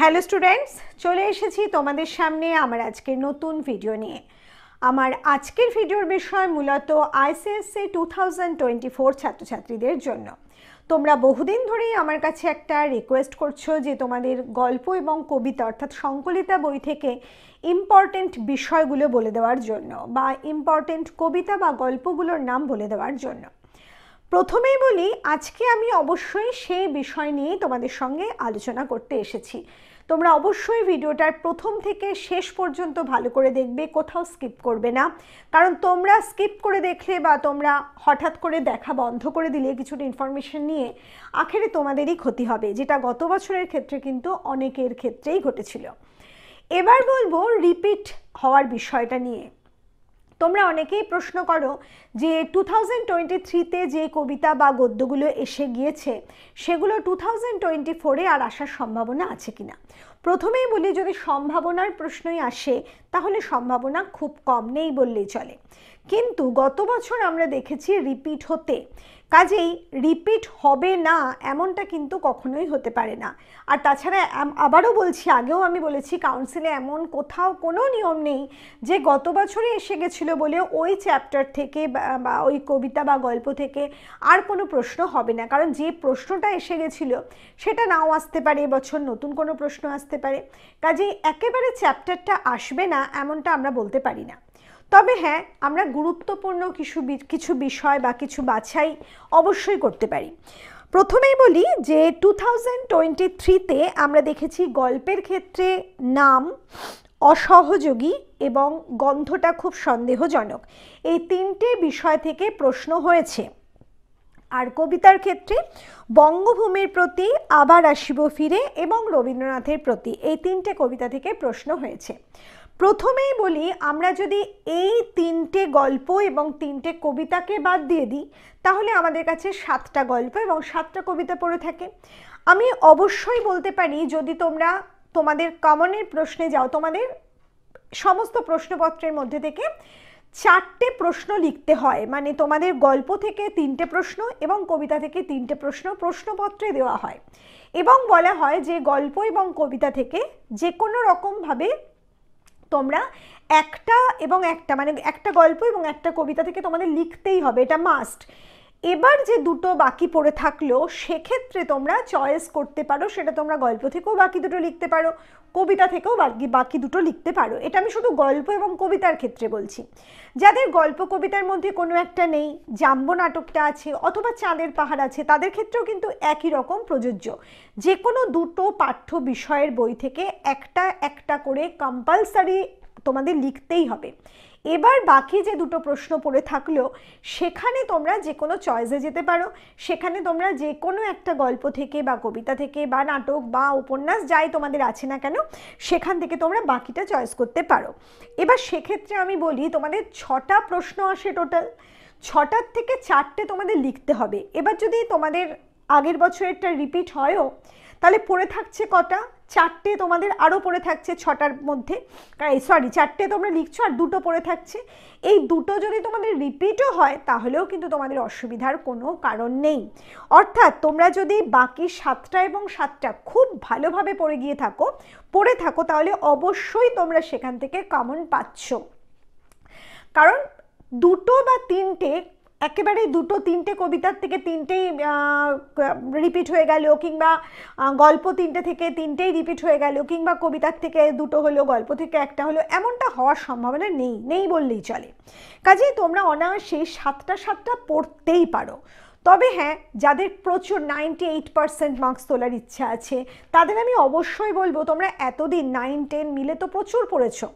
Hello students, চলে এসেছি তোমাদের সামনে আমার আজকের নতুন ভিডিও নিয়ে। আমার আজকের ভিডিওর বিষয় মূলত আইসিএসসি 2024 ছাত্রছাত্রীদের জন্য। তোমরা বহুদিন ধরেই আমার কাছে একটা রিকোয়েস্ট করছো যে তোমাদের গল্প এবং কবিতা অর্থাৎ সংকলিতা বই থেকে ইম্পর্টেন্ট বিষয়গুলো বলে দেওয়ার জন্য বা ইম্পর্টেন্ট কবিতা বা গল্পগুলোর নাম বলে দেওয়ার জন্য। প্রথমেই বলি, আজকে আমি অবশ্যই সেই বিষয় নিয়েই তোমাদের সঙ্গে আলোচনা করতে এসেছি। তোমরা অবশ্যই ভিডিওটার প্রথম থেকে শেষ পর্যন্ত ভালো করে দেখবে, কোথাও স্কিপ করবে না। কারণ তোমরা স্কিপ করে দেখলে বা তোমরা হঠাৎ করে দেখা বন্ধ করে দিলে কিছুটা ইনফরমেশন নিয়ে আখেরে তোমাদেরই ক্ষতি হবে, যেটা গত বছরের ক্ষেত্রে কিন্তু অনেকের ক্ষেত্রেই ঘটেছিল। এবার বলবো রিপিট হওয়ার বিষয়টা নিয়ে। তোমরা অনেকেই প্রশ্ন করো যে 2023-তে যে কবিতা বা গদ্যগুলো এসে গিয়েছে সেগুলো 2024-এ আর আসার সম্ভাবনা আছে কিনা। প্রথমেই বলি, যদি সম্ভাবনার প্রশ্নই আসে তাহলে সম্ভাবনা খুব কম, নেই বললেই চলে। কিন্তু গত বছর আমরা দেখেছি রিপিট হতে, কাজেই রিপিট হবে না এমনটা কিন্তু কখনোই হতে পারে না। আর তাছাড়া আবারও বলছি, আগেও আমি বলেছি, কাউন্সিলে এমন কোথাও কোনো নিয়ম নেই যে গত বছরে এসে গেছিলো বলে ওই চ্যাপ্টার থেকে বা ওই কবিতা বা গল্প থেকে আর কোনো প্রশ্ন হবে না। কারণ যে প্রশ্নটা এসে গেছিলো সেটা নাও আসতে পারে, এবছর নতুন কোনো প্রশ্ন আসতে পারে। কাজেই একেবারে চ্যাপ্টারটা আসবে না এমনটা আমরা বলতে পারি না। তবে হ্যাঁ, আমরা গুরুত্বপূর্ণ কিছু বিষয় বা কিছু বাছাই অবশ্যই করতে পারি। প্রথমেই বলি যে 2023-তে আমরা দেখেছি গল্পের ক্ষেত্রে নাম, অসহযোগী এবং গন্ধটা খুব সন্দেহজনক, এই তিনটে বিষয় থেকে প্রশ্ন হয়েছে। আর কবিতার ক্ষেত্রে বঙ্গভূমির প্রতি, আবার আসিব ফিরে এবং রবীন্দ্রনাথের প্রতি, এই তিনটে কবিতা থেকে প্রশ্ন হয়েছে। প্রথমেই বলি, আমরা যদি এই তিনটে গল্প এবং তিনটে কবিতাকে বাদ দিয়ে দিই তাহলে আমাদের কাছে 7টা গল্প এবং 7টা কবিতা পড়ে থাকে। আমি অবশ্যই বলতে পারি, যদি তোমরা তোমাদের কমনের প্রশ্নে যাও, তোমাদের সমস্ত প্রশ্নপত্রের মধ্যে থেকে 4টে প্রশ্ন লিখতে হয়, মানে তোমাদের গল্প থেকে 3টে প্রশ্ন এবং কবিতা থেকে 3টে প্রশ্ন প্রশ্নপত্রে দেওয়া হয় এবং বলা হয় যে গল্প এবং কবিতা থেকে যে কোনো রকমভাবে তোমরা একটা এবং একটা, মানে একটা গল্প এবং একটা কবিতা থেকে তোমাদের লিখতেই হবে, এটা মাস্ট। এবার যে দুটো বাকি পড়ে থাকলো সেক্ষেত্রে তোমরা চয়েস করতে পারো, সেটা তোমরা গল্প থেকেও বাকি দুটো লিখতে পারো, কবিতা থেকেও বাকি দুটো লিখতে পারো। এটা আমি শুধু গল্প এবং কবিতার ক্ষেত্রে বলছি। যাদের গল্প কবিতার মধ্যে কোনো একটা নেই, জাম্বো নাটকটা আছে অথবা চাঁদের পাহাড় আছে, তাদের ক্ষেত্রেও কিন্তু একই রকম প্রযোজ্য। যে কোনো দুটো পাঠ্য বিষয়ের বই থেকে একটা একটা করে কম্পালসারি তোমাদের লিখতেই হবে। এবার বাকি যে দুটো প্রশ্ন পড়ে থাকলো সেখানে তোমরা যে কোনো চয়েসে যেতে পারো, সেখানে তোমরা যে কোনো একটা গল্প থেকে বা কবিতা থেকে বা নাটক বা উপন্যাস যাই তোমাদের আছে না কেন সেখান থেকে তোমরা বাকিটা চয়েস করতে পারো। এবার সেক্ষেত্রে আমি বলি, তোমাদের 6টা প্রশ্ন আসে টোটাল, 6টার থেকে 4টে তোমাদের লিখতে হবে। এবার যদি তোমাদের আগের বছরেরটা রিপিট হয়ও তাহলে পড়ে থাকছে কটা, 4টে তোমাদের আরও পড়ে থাকছে 6টার মধ্যে, সরি 4টে তোমরা লিখছো আর দুটো পড়ে থাকছে। এই দুটো যদি তোমাদের রিপিটও হয় তাহলেও কিন্তু তোমাদের অসুবিধার কোনো কারণ নেই। অর্থাৎ তোমরা যদি বাকি 7টা এবং 7টা খুব ভালোভাবে পড়ে থাকো তাহলে অবশ্যই তোমরা সেখান থেকে কমন পাচ্ছ। কারণ দুটো বা তিনটে, একেবারে দুটো তিনটে কবিতার থেকে তিনটেই রিপিট হয়ে গেল, কিংবা গল্প 3টে থেকে 3টেই রিপিট হয়ে গেল, কিংবা কবিতার থেকে দুটো হলো, গল্প থেকে একটা হলো, এমনটা হওয়ার সম্ভাবনা নেই বললেই চলে। কাজেই তোমরা অনায়াসে 7টা পড়তেই পারো। তবে হ্যাঁ, যাদের প্রচুর 98% মার্কস তোলার ইচ্ছা আছে তাদের আমি অবশ্যই বলবো, তোমরা এতদিন 9, 10 মিলে তো প্রচুর পড়েছো,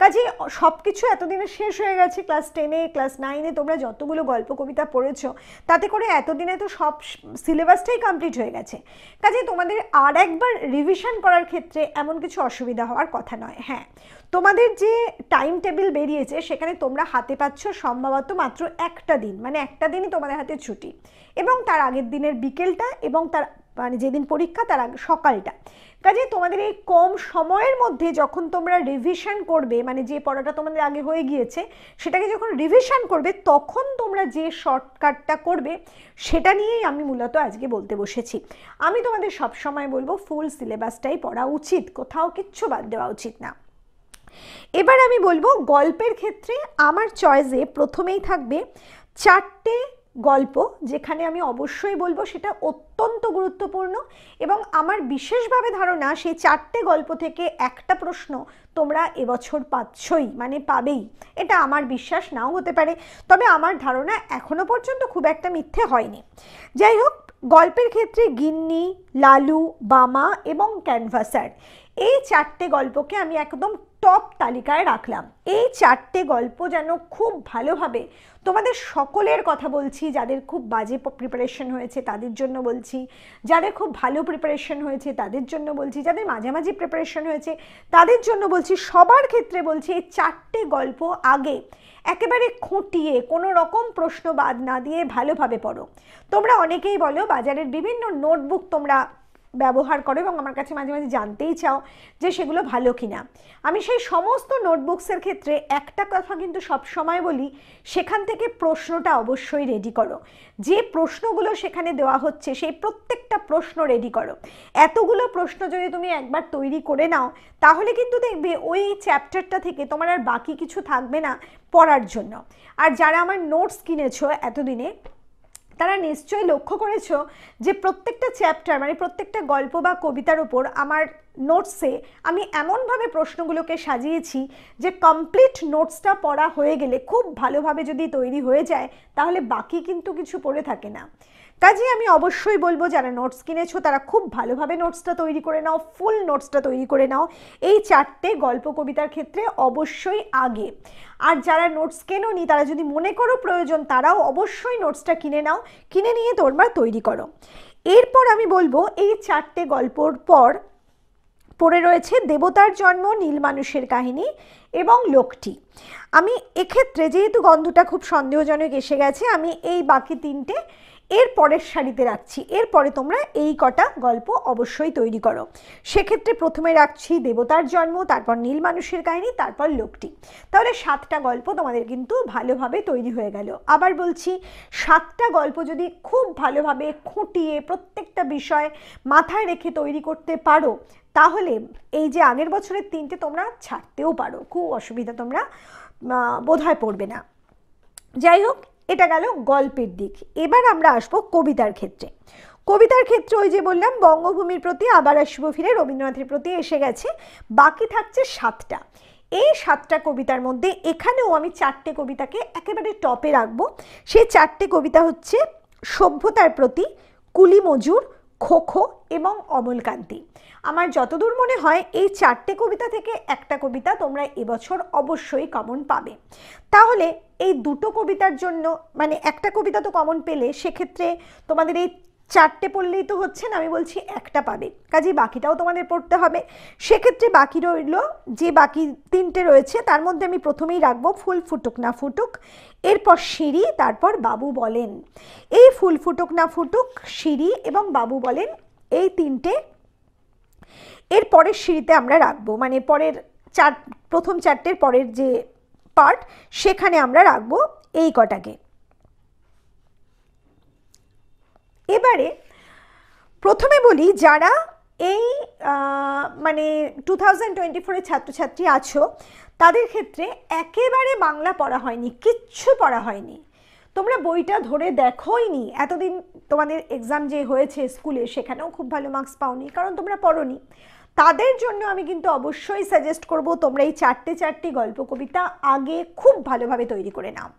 কাজে সব কিছু এতদিনে শেষ হয়ে গেছে। ক্লাস 10-এ ক্লাস 9-এ তোমরা যতগুলো গল্প কবিতা পড়েছো তাতে করে এতদিনে তো সব সিলেবাসটাই কমপ্লিট হয়ে গেছে। কাজে তোমাদের আর একবার রিভিশন করার ক্ষেত্রে এমন কিছু অসুবিধা হওয়ার কথা নয়। হ্যাঁ, তোমাদের যে টাইম টেবিল বেরিয়েছে সেখানে তোমরা হাতে পাচ্ছ সম্ভবত মাত্র একটা দিন, মানে একটা দিনই তোমাদের হাতে ছুটি, এবং তার আগের দিনের বিকেলটা এবং তার মানে যেদিন পরীক্ষা তার আগে সকালটা। কাজে তোমাদের এই কম সময়ের মধ্যে যখন তোমরা রিভিশন করবে, মানে যে পড়াটা তোমাদের আগে হয়ে গিয়েছে সেটাকে যখন রিভিশন করবে, তখন তোমরা যে শর্টকাটটা করবে সেটা নিয়েই আমি মূলত আজকে বলতে বসেছি। আমি তোমাদের সব সময় বলবো ফুল সিলেবাসটাই পড়া উচিত, কোথাও কিচ্ছু বাদ দেওয়া উচিত না। এবার আমি বলবো গল্পের ক্ষেত্রে আমার চয়েসে প্রথমেই থাকবে 4টে গল্প, যেখানে আমি অবশ্যই বলবো সেটা অত্যন্ত গুরুত্বপূর্ণ এবং আমার বিশেষভাবে ধারণা সেই 4টে গল্প থেকে একটা প্রশ্ন তোমরা এবছর পাচ্ছই, মানে পাবেই। এটা আমার বিশ্বাস নাও হতে পারে, তবে আমার ধারণা এখনো পর্যন্ত খুব একটা মিথ্যে হয়নি। যাই হোক, গল্পের ক্ষেত্রে গিন্নি, লালু, বামা এবং ক্যানভাসার, এই 4টে গল্পকে আমি একদম টপ তালিকায় রাখলাম। এই 4টে গল্প যেন খুব ভালোভাবে তোমাদের সকলের কথা বলছি, যাদের খুব বাজে প্রিপারেশন হয়েছে তাদের জন্য বলছি, যাদের খুব ভালো প্রিপারেশন হয়েছে তাদের জন্য বলছি, যাদের মাঝামাঝি প্রিপারেশন হয়েছে তাদের জন্য বলছি, সবার ক্ষেত্রে বলছি এই 4টে গল্প আগে একেবারে খুঁটিয়ে কোনো রকম প্রশ্ন বাদ না দিয়ে ভালোভাবে পড়ো। তোমরা অনেকেই বলো বাজারের বিভিন্ন নোটবুক তোমরা ব্যবহার করো এবং আমার কাছে মাঝে মাঝে জানতেই চাও যে সেগুলো ভালো কিনা। আমি সেই সমস্ত নোটবুকসের ক্ষেত্রে একটা কথা কিন্তু সব সময় বলি, সেখান থেকে প্রশ্নটা অবশ্যই রেডি করো। যে প্রশ্নগুলো সেখানে দেওয়া হচ্ছে সেই প্রত্যেকটা প্রশ্ন রেডি করো। এতগুলো প্রশ্ন যদি তুমি একবার তৈরি করে নাও তাহলে কিন্তু দেখবে ওই চ্যাপ্টারটা থেকে তোমার আর বাকি কিছু থাকবে না পড়ার জন্য। আর যারা আমার নোটস কিনেছো এতদিনে তারা নিশ্চয়ই লক্ষ্য করেছো যে প্রত্যেকটা চ্যাপ্টার মানে প্রত্যেকটা গল্প বা কবিতার উপর আমার নোটসে আমি এমনভাবে প্রশ্নগুলোকে সাজিয়েছি যে কমপ্লিট নোটসটা পড়া হয়ে গেলে খুব ভালোভাবে যদি তৈরি হয়ে যায় তাহলে বাকি কিন্তু কিছু পড়ে থাকে না। কাজেই আমি অবশ্যই বলবো যারা নোটস কিনেছো তারা খুব ভালোভাবে নোটসটা তৈরি করে নাও, ফুল নোটসটা তৈরি করে নাও এই 4টে গল্প কবিতার ক্ষেত্রে অবশ্যই আগে। আর যারা নোটস কেনোনি তারা যদি মনে করো প্রয়োজন তারাও অবশ্যই নোটসটা কিনে নাও, কিনে নিয়ে তোমরা তৈরি করো। এরপর আমি বলবো এই 4টে গল্পর পর পড়ে রয়েছে দেবতার জন্ম, নীল মানুষের কাহিনী এবং লোকটি। আমি এক্ষেত্রে যেহেতু গন্ধটা খুব সন্দেহজনক এসে গেছে আমি এই বাকি 3টে এর পরের সারিতে রাখছি। এরপরে তোমরা এই কটা গল্প অবশ্যই তৈরি করো। সেক্ষেত্রে প্রথমে রাখছি দেবতার জন্ম, তারপর নীল মানুষের কাহিনী, তারপর লোকটি। তাহলে 7টা গল্প তোমাদের কিন্তু ভালোভাবে তৈরি হয়ে গেল। আবার বলছি 7টা গল্প যদি খুব ভালোভাবে খুঁটিয়ে প্রত্যেকটা বিষয় মাথায় রেখে তৈরি করতে পারো তাহলে এই যে আগের বছরের 3টে তোমরা ছাড়তেও পারো, খুব অসুবিধা তোমরা বোধহয় পড়বে না। যাই হোক, এটা গেল গল্পের দিক। এবার আমরা আসবো কবিতার ক্ষেত্রে। কবিতার ক্ষেত্রে ওই যে বললাম বঙ্গভূমির প্রতি আবার আসবো ফিরে, রবীন্দ্রনাথের প্রতি এসে গেছে, বাকি থাকছে 7টা। এই 7টা কবিতার মধ্যে এখানেও আমি 4টে কবিতাকে একেবারে টপে রাখবো। সেই 4টে কবিতা হচ্ছে সভ্যতার প্রতি, কুলি মজুর, খোখো এবং অমলকান্তি। আমার যতদূর মনে হয় এই 4টে কবিতা থেকে একটা কবিতা তোমরা এবছর অবশ্যই কমন পাবে। তাহলে এই দুটো কবিতার জন্য মানে একটা কবিতা তো কমন পেলে সেক্ষেত্রে তোমাদের এই 4টে পড়লেই তো হচ্ছে না, আমি বলছি একটা পাবে, কাজেই বাকিটাও তোমাদের পড়তে হবে। সেক্ষেত্রে বাকি রইল যে বাকি 3টে রয়েছে তার মধ্যে আমি প্রথমেই রাখবো ফুল ফুটুক না ফুটুক, এরপর সিঁড়ি, তারপর বাবু বলেন। এই ফুল ফুটুক না ফুটুক, সিঁড়ি এবং বাবু বলেন এই 3টে এর পরের সিঁড়িতে আমরা রাখবো, মানে পরের প্রথম 4টের পরের যে পার্ট সেখানে আমরা রাখবো এই কটাকে। এবারে প্রথমে বলি যারা এই মানে 2024-এর ছাত্রছাত্রী আছো তাদের ক্ষেত্রে একেবারে বাংলা পড়া হয়নি, কিচ্ছু পড়া হয়নি, তোমরা বইটা ধরে দেখোইনি, এতদিন তোমাদের এক্সাম যে হয়েছে স্কুলে সেখানেও খুব ভালো মার্কস পাওনি কারণ তোমরা পড়োনি। তাদের জন্য আমি কিন্তু অবশ্যই সাজেস্ট করব তোমরা এই 4টে গল্প কবিতা আগে খুব ভালোভাবে তৈরি করে নাও।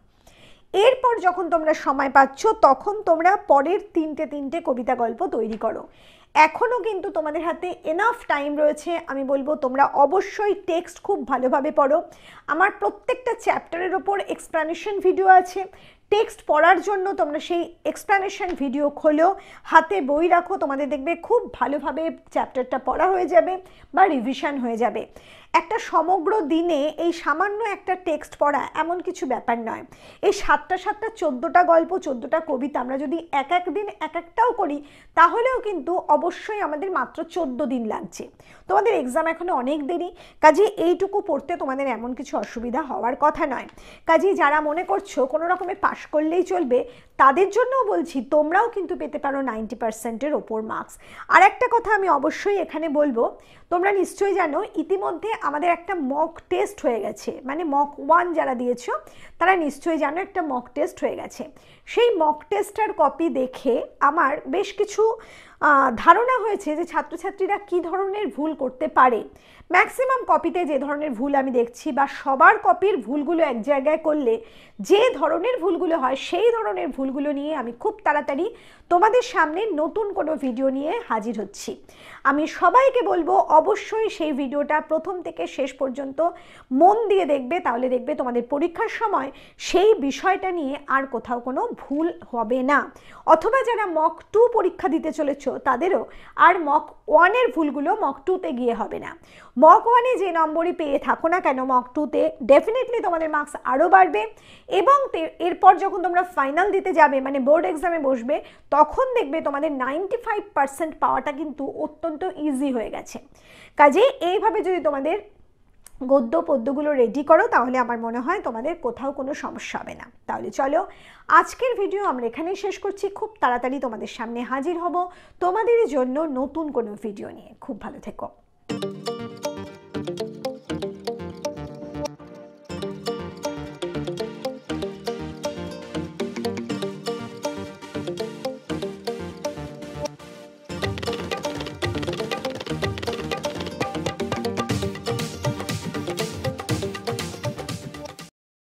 এরপর যখন তোমরা সময় পাচ্ছ তখন তোমরা পরের 3টে কবিতা গল্প তৈরি করো। এখনও কিন্তু তোমাদের হাতে এনাফ টাইম রয়েছে। আমি বলবো তোমরা অবশ্যই টেক্সট খুব ভালোভাবে পড়ো। আমার প্রত্যেকটা চ্যাপ্টারের ওপর এক্সপ্লানেশন ভিডিও আছে, টেক্সট পড়ার জন্য তোমরা সেই এক্সপ্লানেশন ভিডিও খোলো, হাতে বই রাখো, তোমাদের দেখবে খুব ভালোভাবে চ্যাপ্টারটা পড়া হয়ে যাবে বা রিভিশন হয়ে যাবে। একটা সমগ্র দিনে এই সামান্য একটা টেক্সট পড়া এমন কিছু ব্যাপার নয়। এই 7টা 14টা গল্প, 14টা কবিতা আমরা যদি এক এক দিন এক একটাও করি তাহলেও কিন্তু অবশ্যই আমাদের মাত্র 14 দিন লাগছে। তোমাদের এক্সাম এখনো অনেক দেরি, কাজে এইটুকু পড়তে তোমাদের এমন কিছু অসুবিধা হওয়ার কথা নয়। কাজেই যারা মনে করছো কোনো রকমে পাশ করলেই চলবে, তাদের জন্যও বলছি তোমরাও কিন্তু পেতে পারো 90%-এর ওপর মার্কস। আর একটা কথা আমি অবশ্যই এখানে বলবো, তোমরা নিশ্চয়ই জানো ইতিমধ্যে আমাদের একটা মক টেস্ট হয়ে গেছে, মানে মক 1 যারা দিয়েছো তারা নিশ্চয়ই জানো একটা মক টেস্ট হয়ে গেছে। সেই মক টেস্টটার কপি দেখে আমার বেশ কিছু ধারণা হয়েছে যে ছাত্রছাত্রীরা কী ধরনের ভুল করতে পারে। ম্যাক্সিমাম কপিতে যে ধরনের ভুল আমি দেখছি, বা সবার কপির ভুলগুলো এক জায়গায় করলে যে ধরনের ভুলগুলো হয় সেই ধরনের ভুলগুলো নিয়ে আমি খুব তাড়াতাড়ি তোমাদের সামনে নতুন কোনো ভিডিও নিয়ে হাজির হচ্ছি। আমি সবাইকে বলবো অবশ্যই সেই ভিডিওটা প্রথম থেকে শেষ পর্যন্ত মন দিয়ে দেখবে, তাহলে দেখবে তোমাদের পরীক্ষার সময় সেই বিষয়টা নিয়ে আর কোথাও কোনো ভুল হবে না। অথবা যারা মক 2 পরীক্ষা দিতে চলেছ তাদেরও আর মক 1-এর ভুলগুলো মক 2-তে গিয়ে হবে না। মক 1-এ যে নম্বরই পেয়ে থাকো না কেন, মক 2-তে ডেফিনেটলি তোমাদের মার্কস আরও বাড়বে, এবং এরপর যখন তোমরা ফাইনাল দিতে যাবে মানে বোর্ড এক্সামে বসবে, তখন দেখবে তোমাদের 95% পাওয়াটা কিন্তু অত্যন্ত ইজি হয়ে গেছে। কাজে এইভাবে যদি তোমাদের গদ্য পদ্যগুলো রেডি করো তাহলে আমার মনে হয় তোমাদের কোথাও কোনো সমস্যা হবে না। তাহলে চলো আজকের ভিডিও আমরা এখানেই শেষ করছি। খুব তাড়াতাড়ি তোমাদের সামনে হাজির হব তোমাদের জন্য নতুন কোনো ভিডিও নিয়ে। খুব ভালো থেকো।